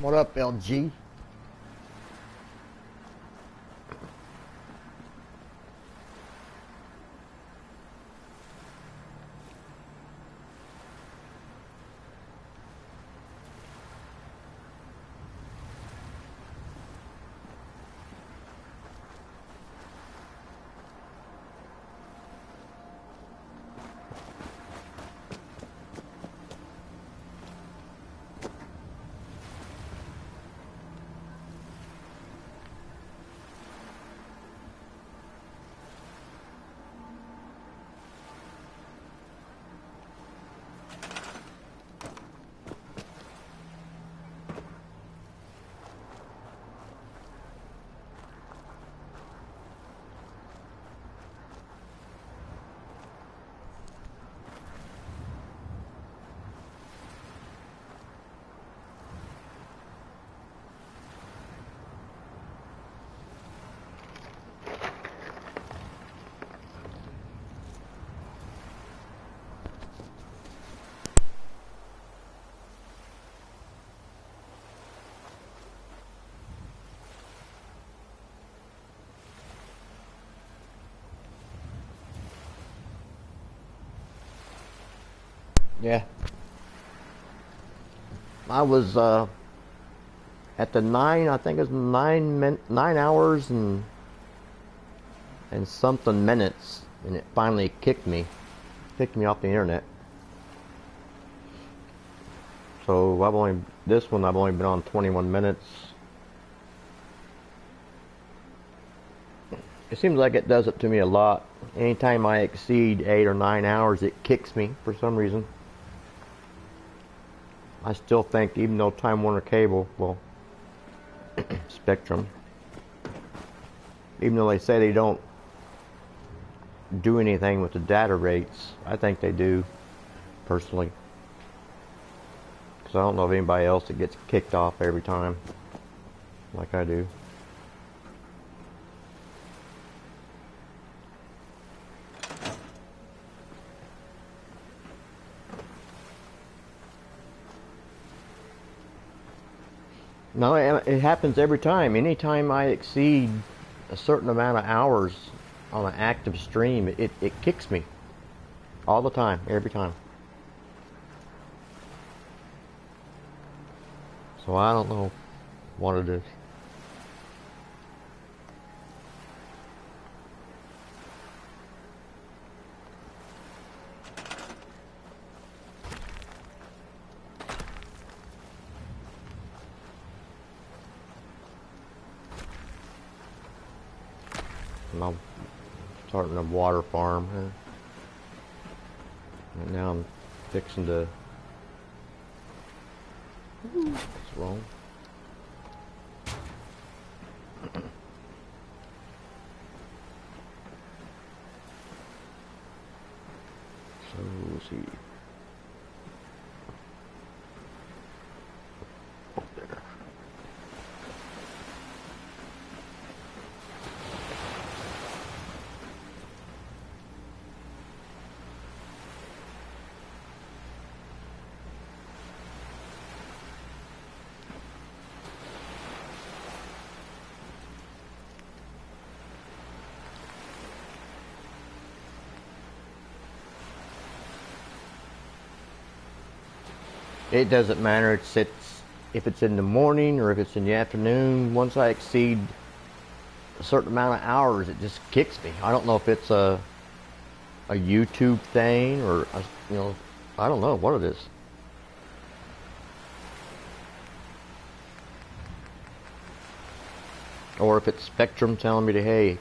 What up, LG? Yeah. I was at the I think it was 9 hours and something minutes, and it finally kicked me off the internet. So I've only been on 21 minutes. It seems like it does it to me a lot. Anytime I exceed 8 or 9 hours, it kicks me for some reason. I still think, even though Time Warner Cable, well, Spectrum, even though they say they don't do anything with the data rates, I think they do, personally. Because I don't know of anybody else that gets kicked off every time, like I do. No, it happens every time. Anytime I exceed a certain amount of hours on an active stream, it kicks me. All the time, every time. So I don't know what it is. And I'm starting a water farm here. And now I'm fixing to... What's wrong? So, let's see. Oh, there. It doesn't matter if it's in the morning or if it's in the afternoon. Once I exceed a certain amount of hours, it just kicks me. I don't know if it's a YouTube thing or I don't know what it is. Or if it's Spectrum telling me to, hey,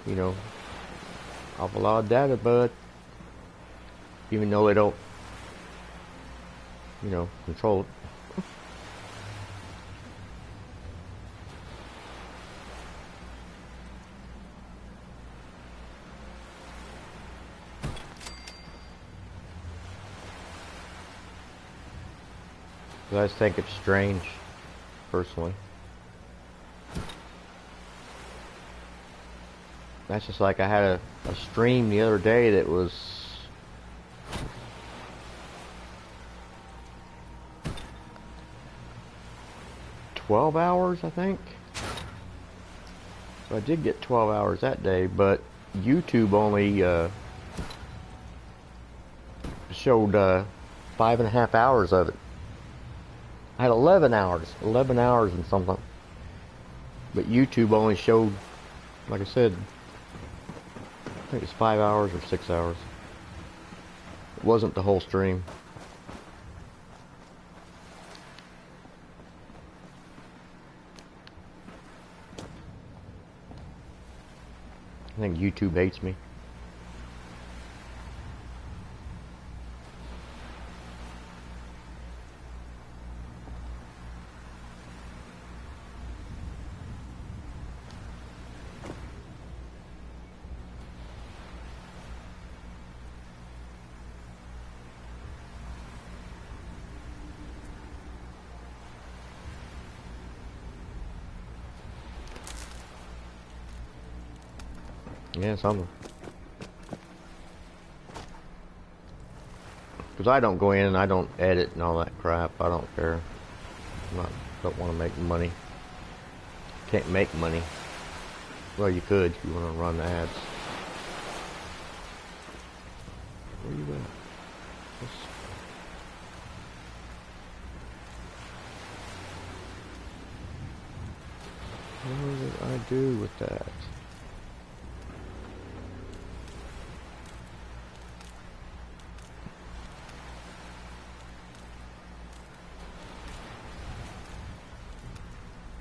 awful lot of data, bud. Even though they don't control it. I just think it's strange, personally. That's just like I had a stream the other day that was 12 hours, I think. So I did get 12 hours that day, but YouTube only showed 5.5 hours of it. I had 11 hours and something. But YouTube only showed, like I said, I think it's 5 hours or 6 hours. It wasn't the whole stream. I think YouTube hates me. Yeah, something. Because I don't go in and I don't edit and all that crap. I don't care. Don't want to make money. Can't make money. Well, you could if you want to run ads. Where you at? What did I do with that?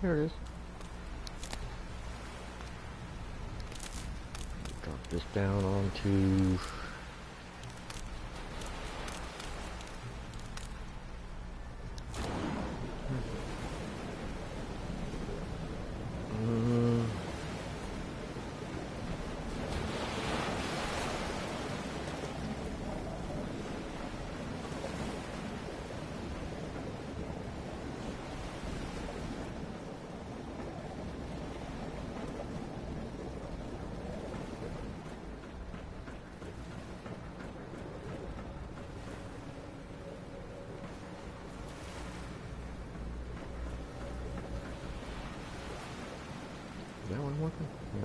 There it is. Drop this down onto... that one working? Yeah.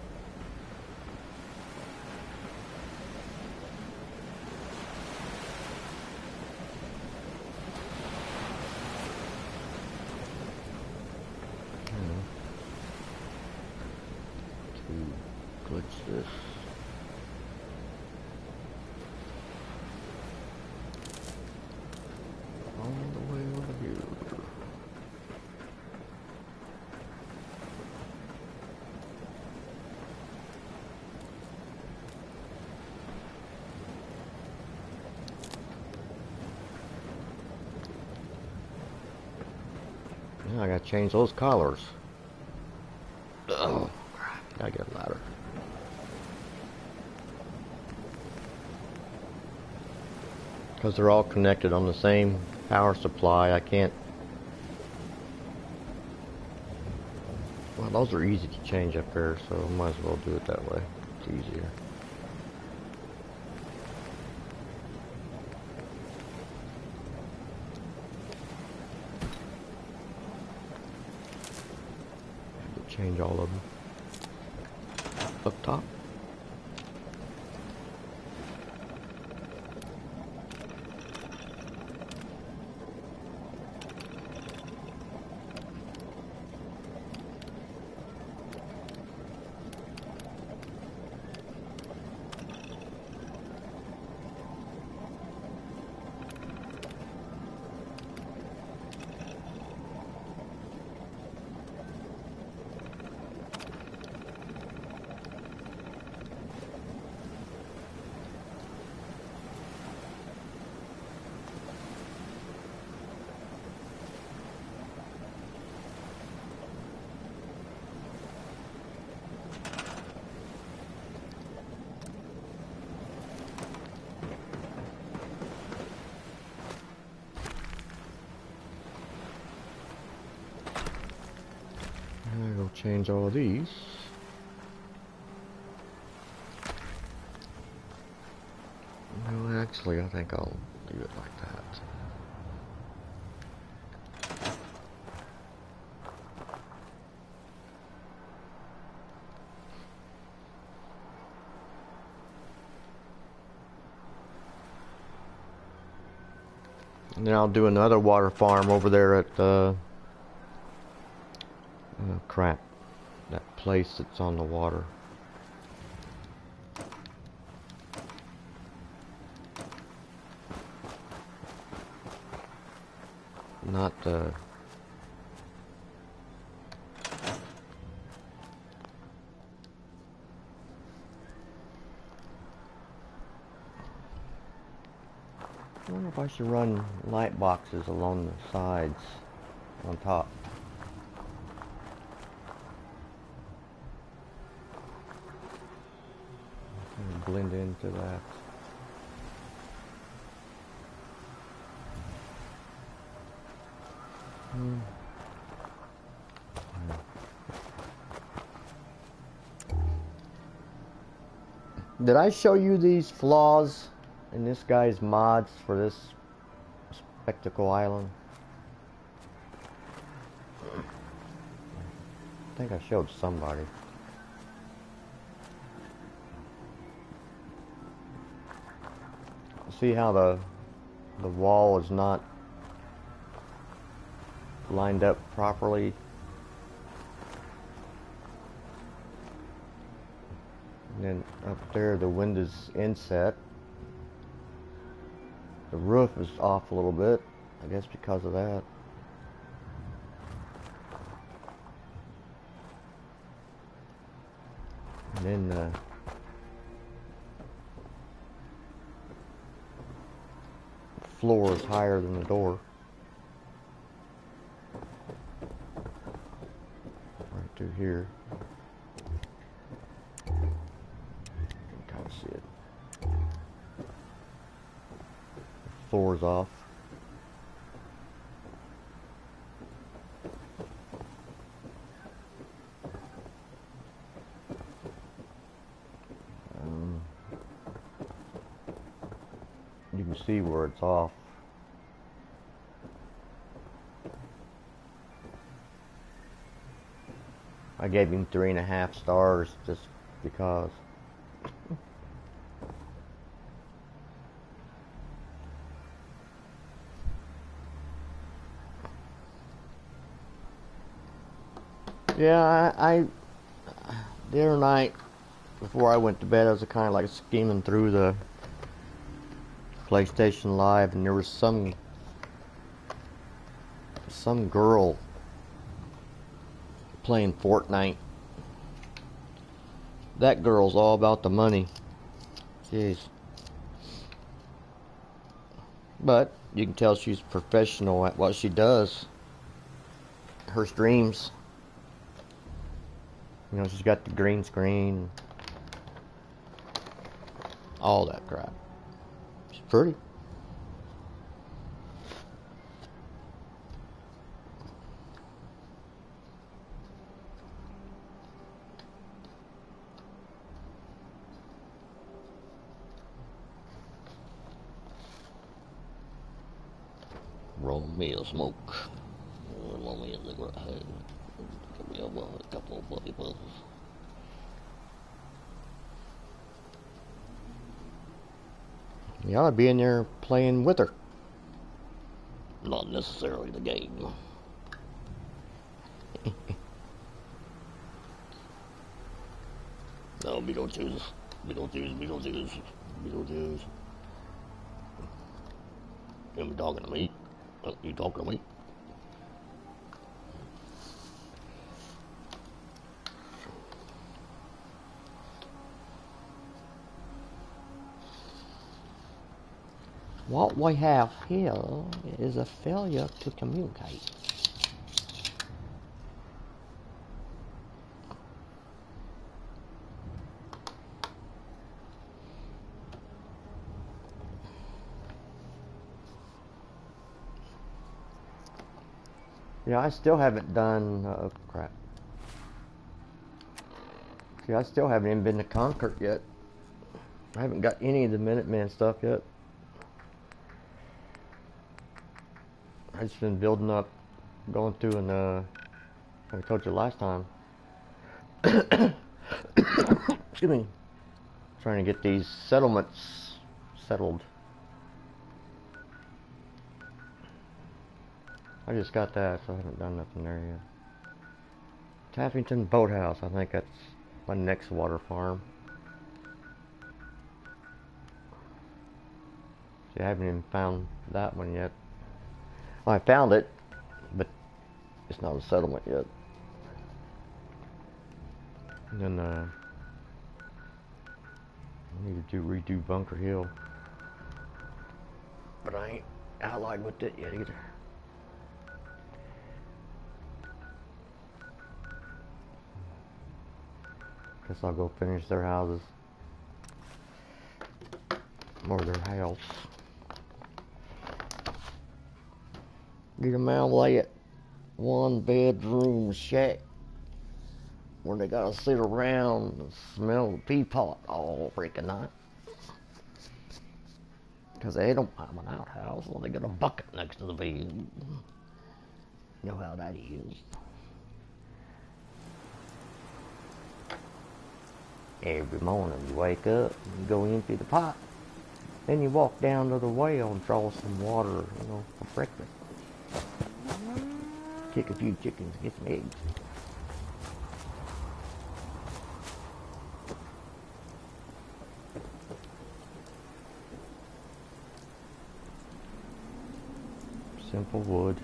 To glitch this. All the way over here. I gotta change those collars. Oh, crap. Gotta get a ladder. Because they're all connected on the same power supply, I can't... Well, those are easy to change up there, so I might as well do it that way. It's easier. Change all of them up top. I'll change all of these. No, actually, I think I'll do it like that. And then I'll do another water farm over there at oh crap, that place that's on the water. Not I wonder if I should run light boxes along the sides on top. And blend into that. Did I show you these flaws in this guy's mods for this Spectacle Island? I think I showed somebody. See how the wall is not lined up properly? And then up there the window's inset. The roof is off a little bit, I guess because of that. And then the floor is higher than the door. Right through here. You can kind of see it. The floor's off. You can see where it's off. I gave him 3.5 stars just because. Yeah, I the other night before I went to bed, I was kind of like skimming through the PlayStation Live, and there was some girl playing Fortnite. That girl's all about the money. Jeez. But you can tell she's professional at what she does. Her streams. You know, she's got the green screen. All that crap. She's pretty. Roll me a smoke. Roll me a cigarette. Give me a couple of bloody puzzles. You ought to be in there playing with her. Not necessarily the game. No, Beetlejuice. Beetlejuice, Beetlejuice, Beetlejuice. You be talking to me? You talking to me? What we have here is a failure to communicate. Yeah, I still haven't done, oh crap. See, I still haven't even been to Concord yet. I haven't got any of the Minuteman stuff yet. I've just been building up, going through, and like I told you last time. Excuse me. Trying to get these settlements settled. I just got that, so I haven't done nothing there yet. Taffington Boathouse, I think that's my next water farm. See, I haven't even found that one yet. Well, I found it, but it's not a settlement yet. And then I need to redo Bunker Hill, but I ain't allied with it yet either. Guess I'll go finish their houses. Or their house. Get them out like it. 1-bedroom shack. Where they gotta sit around and smell the pea pot all freaking night. Cause they don't have an outhouse, well they got a bucket next to the bed. You know how that is. Every morning you wake up and you go empty the pot. Then you walk down to the well and draw some water, you know, for breakfast. Kick a few chickens, get some eggs. Simple wood.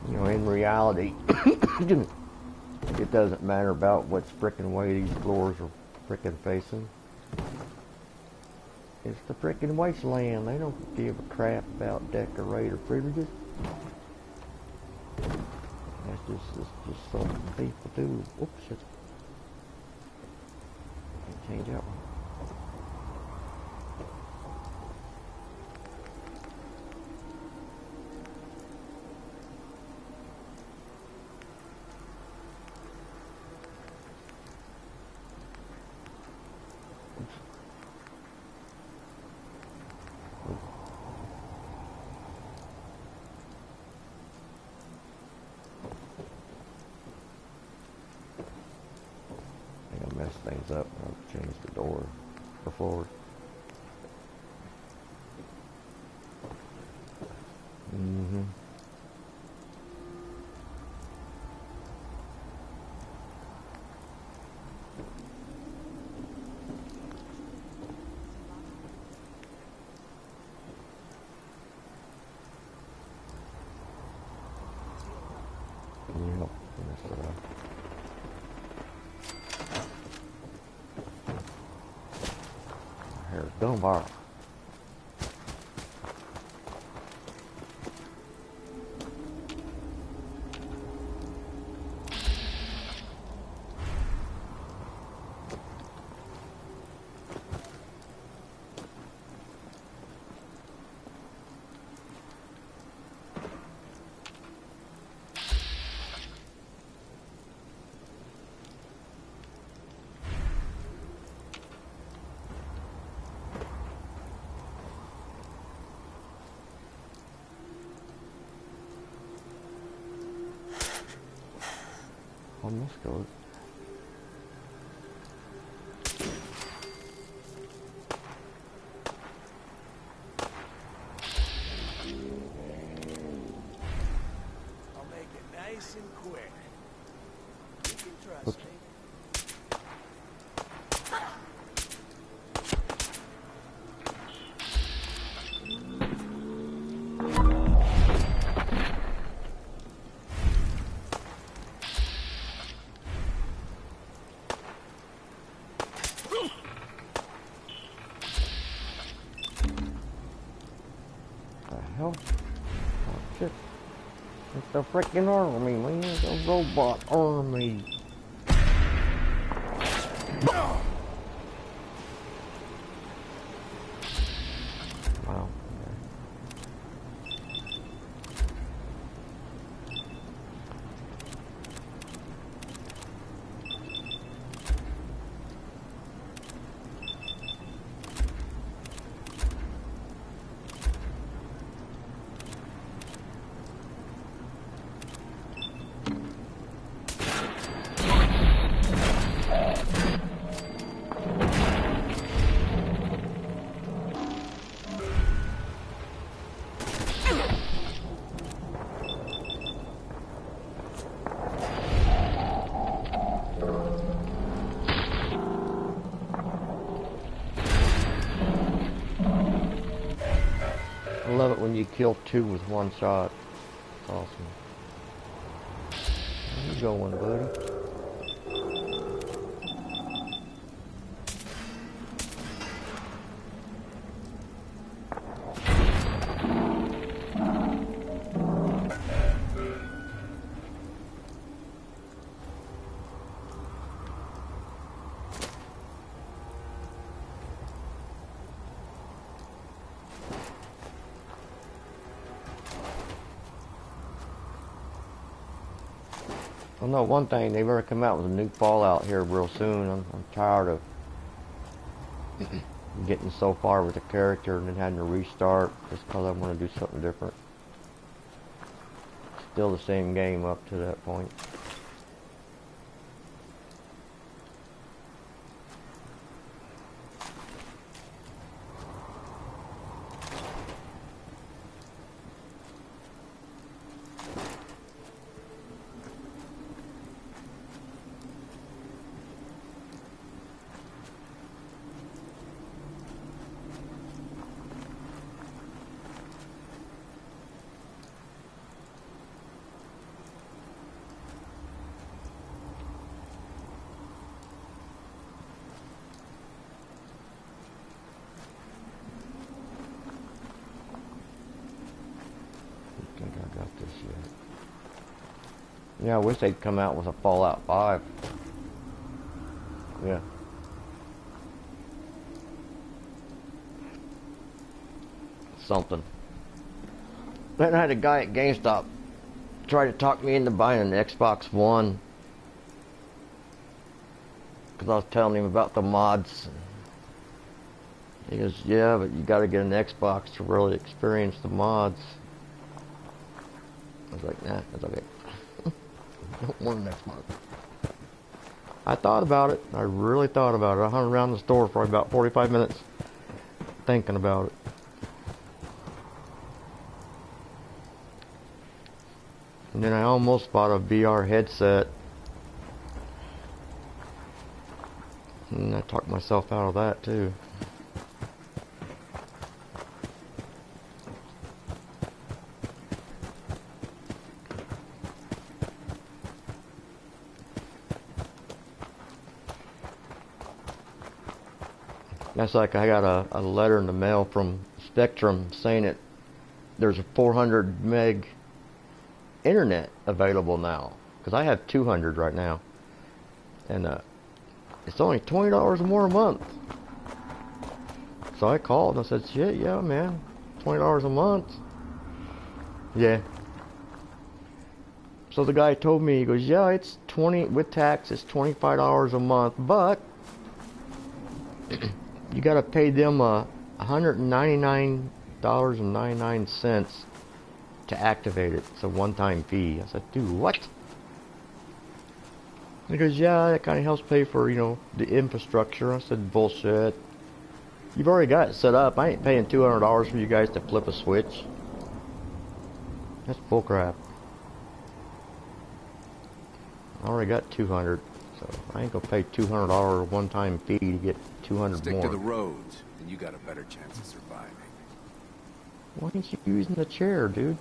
You know, in reality, it doesn't matter about which frickin' way these floors are frickin' facing. It's the frickin' wasteland. They don't give a crap about decorator privileges. That's just something people do. Oops, shit. Can't change that one. Mess things up. I'll change the door, the floors. Yep, that's Here's Dunbar. Almost goes. I'll make it nice and quick. You can trust me. Hell? Oh shit. That's The freaking army, man. The robot army. Wow. I love it when you kill two with one shot. It's awesome. Where you going, buddy? Well, no, one thing, they better come out with a new Fallout here real soon. I'm tired of getting so far with the character and then having to restart just because I want to do something different. Still the same game up to that point. Yeah, I wish they'd come out with a Fallout 5. Yeah. Something. Then I had a guy at GameStop try to talk me into buying an Xbox One because I was telling him about the mods. He goes, yeah, but you got to get an Xbox to really experience the mods. I was like, nah, that's okay. I don't want an Xbox. I thought about it. I really thought about it. I hung around the store for about 45 minutes thinking about it. And then I almost bought a VR headset. And I talked myself out of that too. That's like I got a letter in the mail from Spectrum saying that there's a 400 meg internet available now. Because I have 200 right now. And it's only $20 more a month. So I called and I said, shit, yeah, man. $20 a month. Yeah. So the guy told me, he goes, yeah, it's 20 with tax, it's $25 a month, but you gotta pay them $199.99 to activate it. It's a one-time fee. I said, dude, what? He goes, yeah, that kind of helps pay for, you know, the infrastructure. I said, bullshit. You've already got it set up. I ain't paying $200 for you guys to flip a switch. That's bullcrap. I already got 200, so I ain't gonna pay $200 one-time fee to get 200 Stick more. to the roads, and you got a better chance of surviving. Why ain't you using the chair, dude?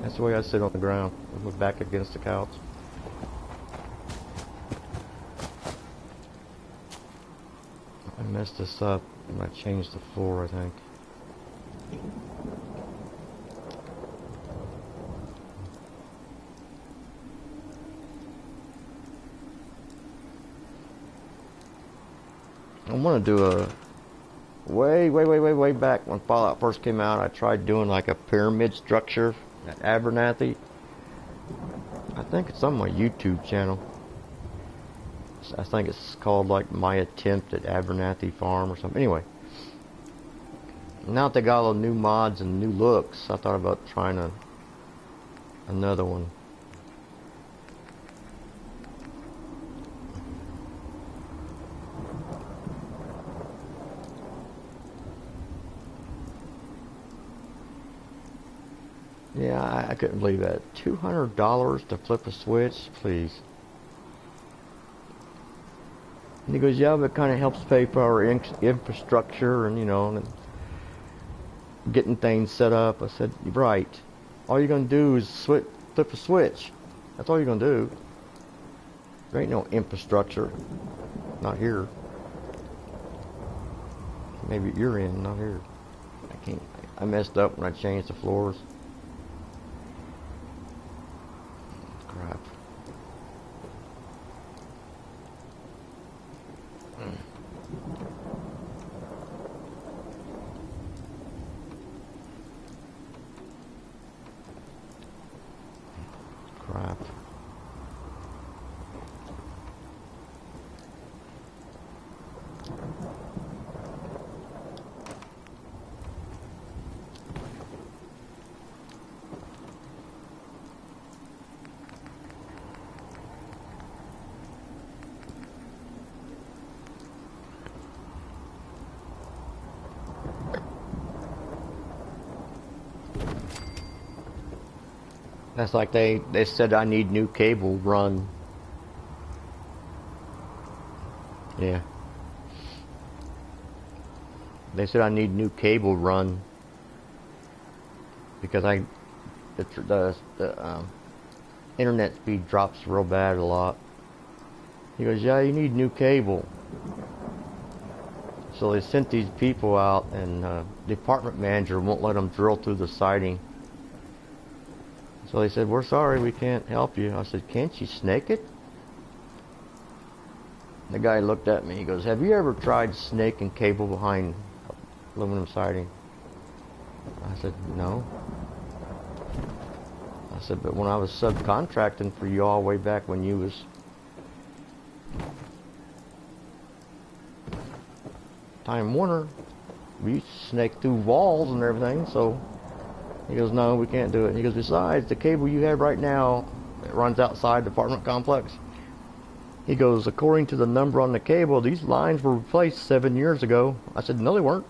That's the way I sit on the ground, with my back against the couch. I messed this up when I changed the floor, I think. I want to do a way back when Fallout first came out. I tried doing like a pyramid structure at Abernathy. I think it's on my YouTube channel. I think it's called like My Attempt at Abernathy Farm or something. Anyway, now that they got all the new mods and new looks, I thought about trying another one. Yeah, I couldn't believe that. $200 to flip a switch, please. And he goes, yeah, but it kind of helps pay for our infrastructure and, you know, and getting things set up. I said, you're right. All you're going to do is flip a switch. That's all you're going to do. There ain't no infrastructure. Not here. Maybe at your end, not here. I messed up when I changed the floors. Crap. Crap. That's like they said I need new cable run. Yeah. They said I need new cable run because the internet speed drops real bad a lot. He goes, yeah, you need new cable. So they sent these people out, and the apartment manager won't let them drill through the siding. So they said, we're sorry, we can't help you. I said, can't you snake it? The guy looked at me, he goes, have you ever tried snaking cable behind aluminum siding? I said, no. I said, but when I was subcontracting for you all way back when you was Time Warner, we used to snake through walls and everything, so he goes, no, we can't do it. He goes, besides, the cable you have right now, it runs outside the apartment complex. He goes, according to the number on the cable, these lines were replaced 7 years ago. I said, no, they weren't.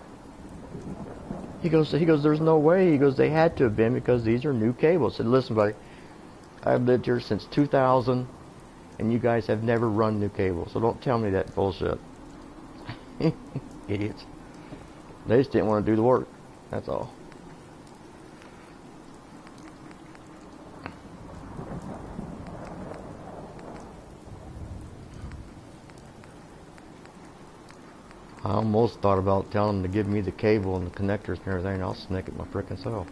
He goes, there's no way. He goes, they had to have been because these are new cables. I said, listen, buddy, I've lived here since 2000, and you guys have never run new cable, so don't tell me that bullshit. Idiots. They just didn't want to do the work. That's all. I almost thought about telling them to give me the cable and the connectors and everything, and I'll snake it my frickin' self.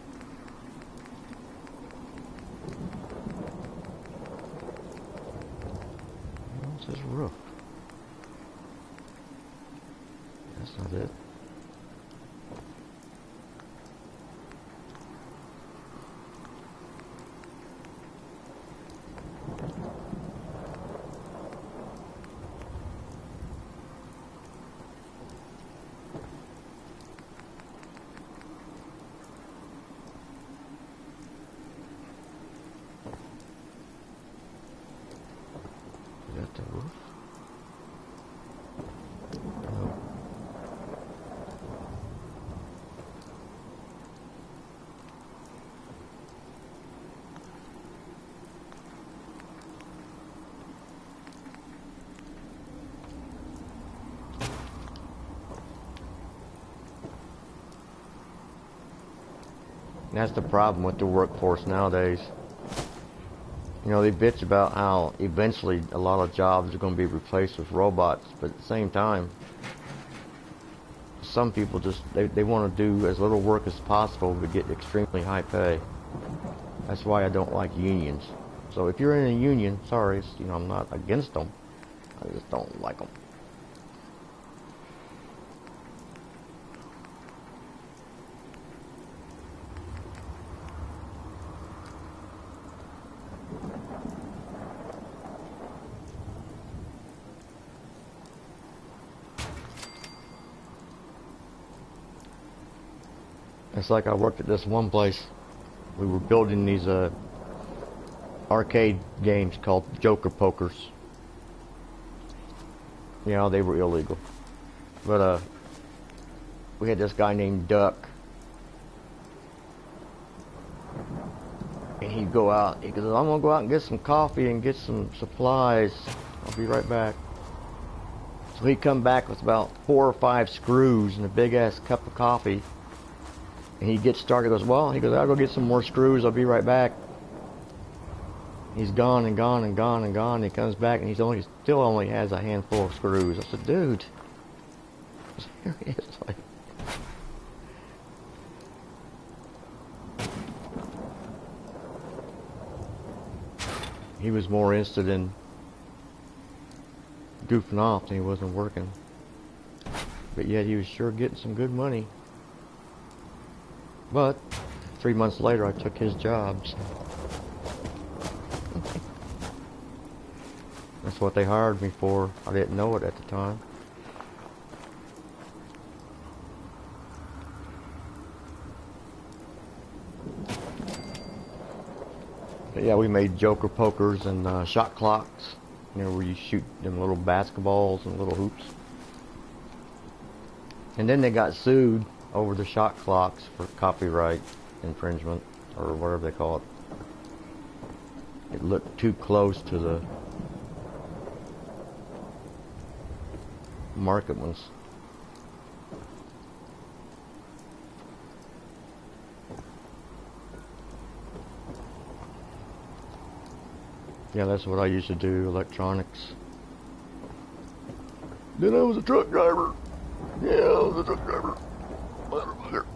What's this roof? That's not it. That's the problem with the workforce nowadays. You know, they bitch about how eventually a lot of jobs are going to be replaced with robots, but at the same time, some people just, they want to do as little work as possible but get extremely high pay. That's why I don't like unions. So if you're in a union, sorry, you know, I'm not against them. I just don't like them. It's like I worked at this one place. We were building these arcade games called Joker Pokers. You know, they were illegal. But we had this guy named Duck. And he'd go out. He goes, I'm going to go out and get some coffee and get some supplies. I'll be right back. So he'd come back with about 4 or 5 screws and a big ass cup of coffee. And he'd get started. He goes, well, I'll go get some more screws. I'll be right back. He's gone and gone and gone and gone. He comes back and he still only has a handful of screws. I said, dude. Serious? Like, he was more interested in goofing off than he wasn't working. But yet he was sure getting some good money. But 3 months later I took his job. So. That's what they hired me for. I didn't know it at the time. But yeah, we made Joker pokers and shot clocks. You know, where you shoot them little basketballs and little hoops. And then they got sued over the shot clocks for copyright infringement, or whatever they call it. It looked too close to the market ones. Yeah, that's what I used to do, electronics. Then I was a truck driver. Yeah, I was a truck driver. Motherfucker.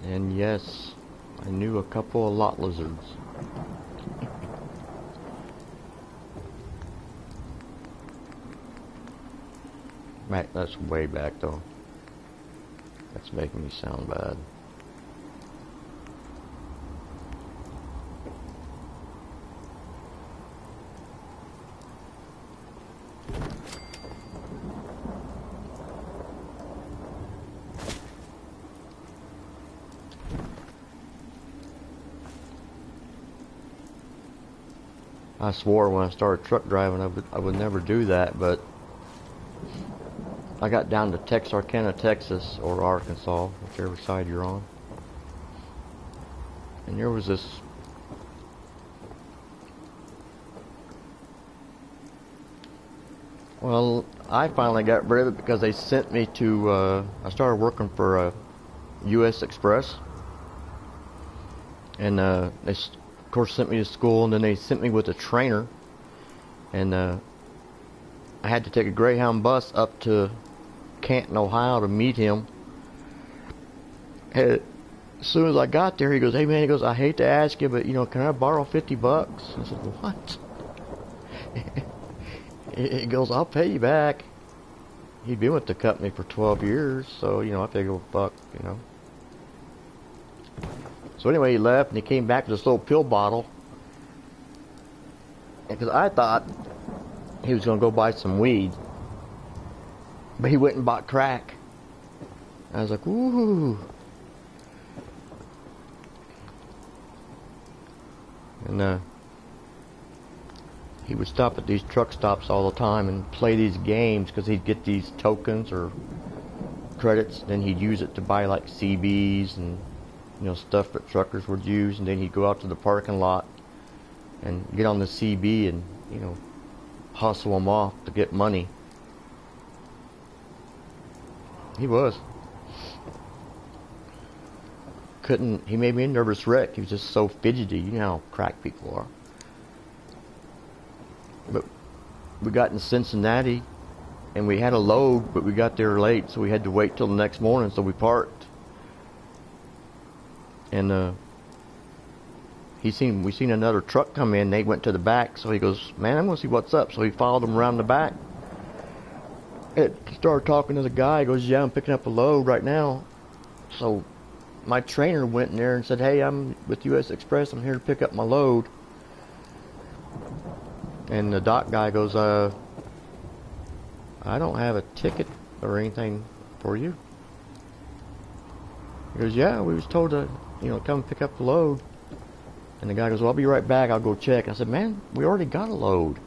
And yes, I knew a couple of lot lizards. That's way back though. That's making me sound bad. I swore when I started truck driving I would never do that, but I got down to Texarkana, Texas, or Arkansas, whichever side you're on. And there was this well, I finally got rid of it because they sent me to I started working for U.S. Express. And they of course sent me to school, and then they sent me with a trainer. And I had to take a Greyhound bus up to Canton, Ohio to meet him. And as soon as I got there, he goes, hey man, he goes, I hate to ask you, but you know, can I borrow $50? I said, what? He goes, I'll pay you back. He'd been with the company for 12 years, so you know, I figured, well, fuck, you know. So anyway, he left and he came back with this little pill bottle. Because I thought he was going to go buy some weed. But he went and bought crack. I was like, ooh. And he would stop at these truck stops all the time and play these games because he'd get these tokens or credits. Then he'd use it to buy like CBs and, you know, stuff that truckers would use. And then he'd go out to the parking lot and get on the CB and, you know, hustle them off to get money. He was. He made me a nervous wreck. He was just so fidgety. You know how crack people are. But we got in Cincinnati and we had a load, but we got there late, so we had to wait till the next morning, so we parked. And we seen another truck come in. They went to the back, so he goes, man, I'm gonna see what's up. So he followed them around the back. It started talking to the guy. He goes, yeah, I'm picking up a load right now. So my trainer went in there and said, hey, I'm with U.S. Express. I'm here to pick up my load. And the dock guy goes, I don't have a ticket or anything for you. He goes, yeah, we was told to, come pick up the load. And the guy goes, well, I'll be right back. I'll go check. I said, man, we already got a load.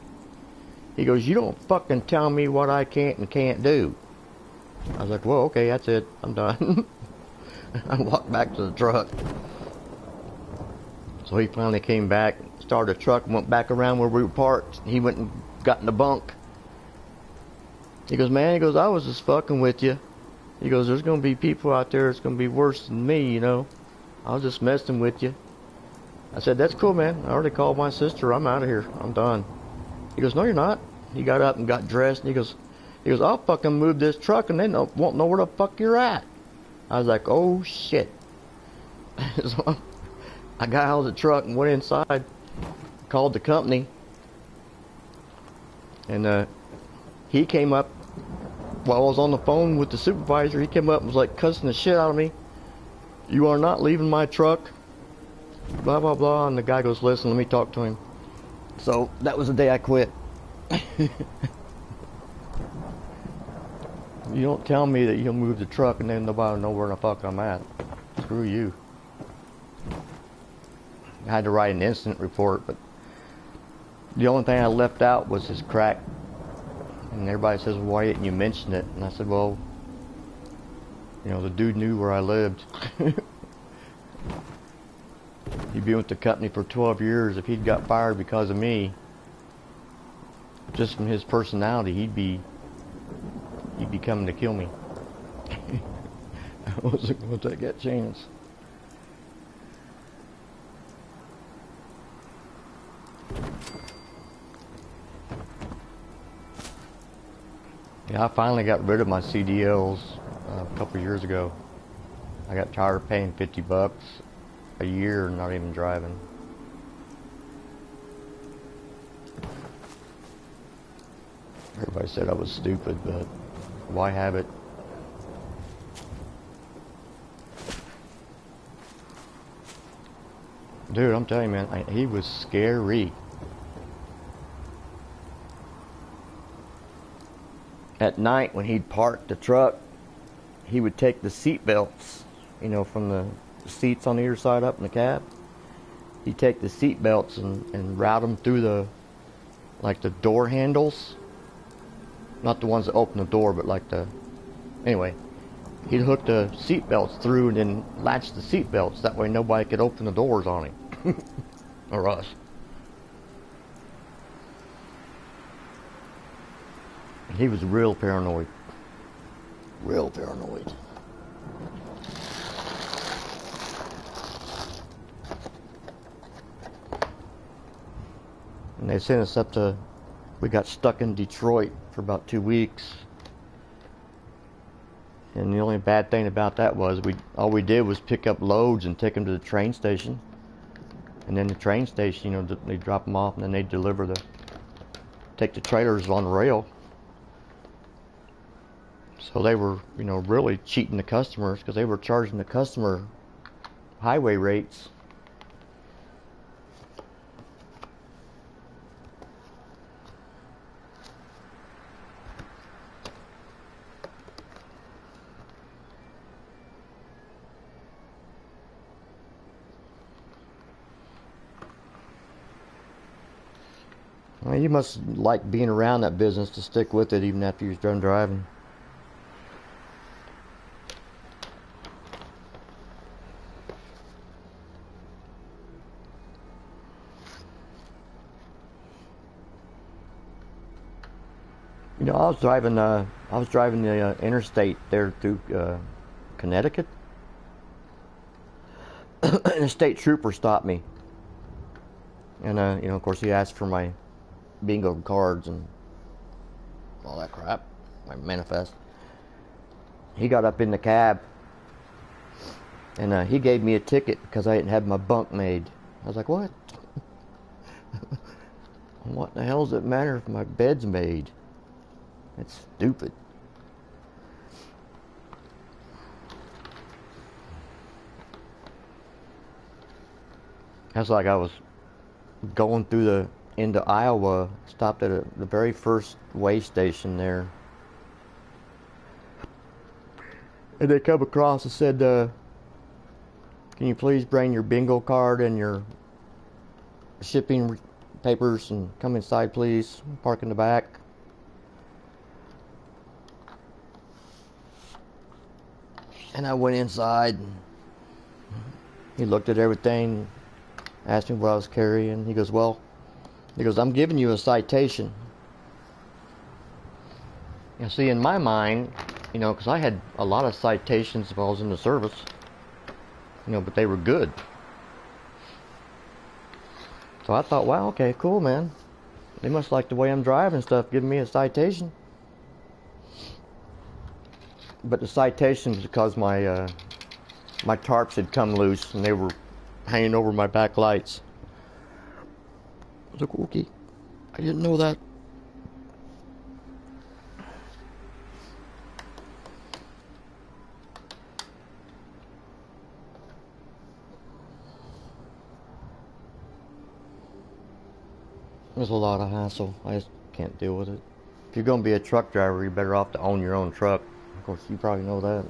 He goes, you don't fucking tell me what I can't and can't do. I was like, well, okay, that's it. I'm done. I walked back to the truck. So he finally came back, started the truck, and went back around where we were parked. He went and got in the bunk. He goes, man, I was just fucking with you. He goes, there's going to be people out there that's going to be worse than me, I was just messing with you. I said, that's cool, man. I already called my sister. I'm out of here. I'm done. He goes, no, you're not. He got up and got dressed, and he goes, I'll fucking move this truck, and they won't know where the fuck you're at. I was like, oh, shit. So I got out of the truck and went inside, called the company, and he came up while I was on the phone with the supervisor. He came up and was like cussing the shit out of me. You are not leaving my truck, blah, blah, blah. And the guy goes, listen, let me talk to him. So that was the day I quit. You don't tell me that you'll move the truck and then nobody will know where the fuck I'm at. Screw you. I had to write an incident report, but the only thing I left out was his crack. And everybody says, well, why didn't you mention it? And I said, well, the dude knew where I lived. He'd been with the company for 12 years. If he'd got fired because of me, just from his personality, he'd be coming to kill me. I wasn't going to take that chance. Yeah, I finally got rid of my CDLs a couple years ago. I got tired of paying $50 a year and not even driving. Everybody said I was stupid, but why have it? Dude, I'm telling you, man, he was scary. At night, when he'd park the truck, he would take the seat belts, from the seats on either side up in the cab. He'd take the seat belts and route them through the door handles. Not the ones that open the door, but anyway, he'd hook the seat belts through and then latch the seat belts. That way nobody could open the doors on him. Or us. He was real paranoid. Real paranoid. And they sent us we got stuck in Detroit for about 2 weeks. And the only bad thing about that was all we did was pick up loads and take them to the train station. And then the train station, they drop them off and then they take the trailers on rail. So they were, really cheating the customers because they were charging the customer highway rates. Well, you must like being around that business to stick with it even after you're done driving. I was driving the interstate there through Connecticut, and a state trooper stopped me, and of course he asked for my bingo cards and all that crap, my manifest. He got up in the cab, and he gave me a ticket because I didn't have my bunk made. I was like, what? What the hell does it matter if my bed's made? It's stupid. That's like I was going into Iowa, stopped at the very first way station there, And they come across and said, can you please bring your bingo card and your shipping papers and come inside, please? Park in the back. And I went inside. And he looked at everything, asked me what I was carrying. He goes, I'm giving you a citation. You see, in my mind, you know, because I had a lot of citations while I was in the service, you know, but they were good. So I thought, wow, okay, cool, man. They must like the way I'm driving and stuff, giving me a citation. But the citation was because my tarps had come loose and they were hanging over my back lights. I was like, okay, I didn't know that. There's a lot of hassle. I just can't deal with it. If you're going to be a truck driver, you're better off to own your own truck. Of course, you probably know that.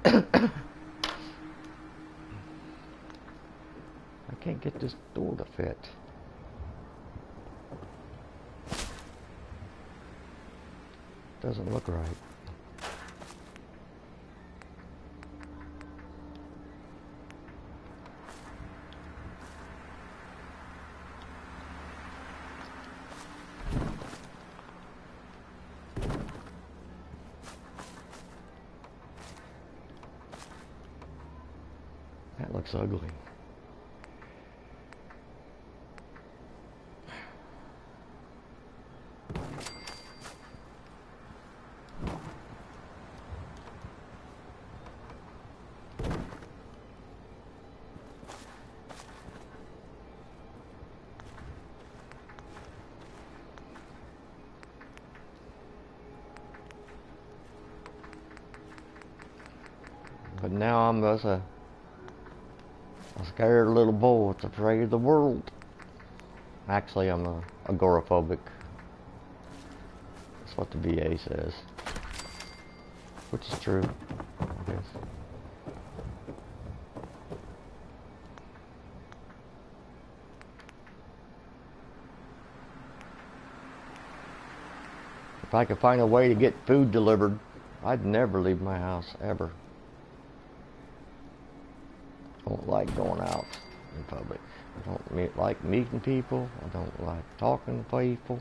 I can't get this door to fit. Doesn't look right. That looks ugly. But now I'm just a scared little boy that's afraid of the world. Actually, I'm agoraphobic. That's what the VA says. Which is true, I guess. If I could find a way to get food delivered, I'd never leave my house, ever. I don't like going out in public. I don't like meeting people. I don't like talking to people.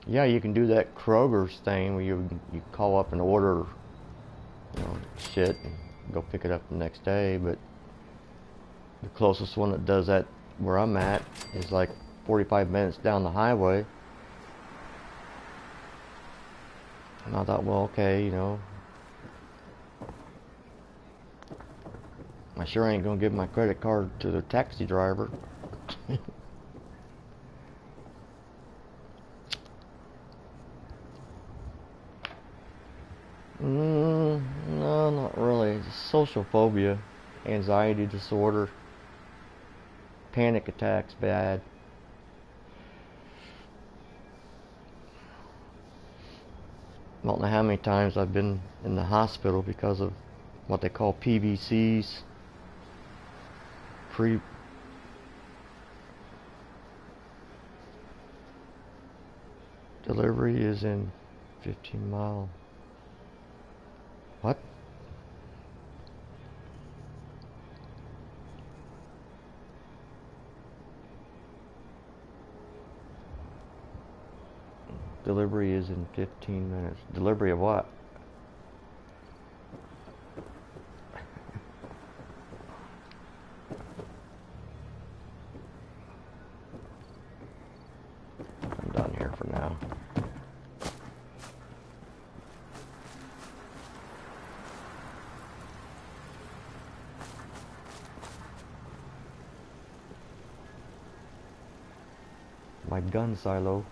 Yeah, you can do that Kroger's thing where you call up and order, you know, shit and go pick it up the next day, but the closest one that does that where I'm at is like 45 minutes down the highway. And I thought, well, okay, you know, I sure ain't gonna give my credit card to the taxi driver. No, not really. It's social phobia, anxiety disorder, panic attacks, bad. I don't know how many times I've been in the hospital because of what they call PVCs. Delivery is in 15 mile. What? Delivery is in 15 minutes. Delivery of what? I'm done here for now. My gun silo.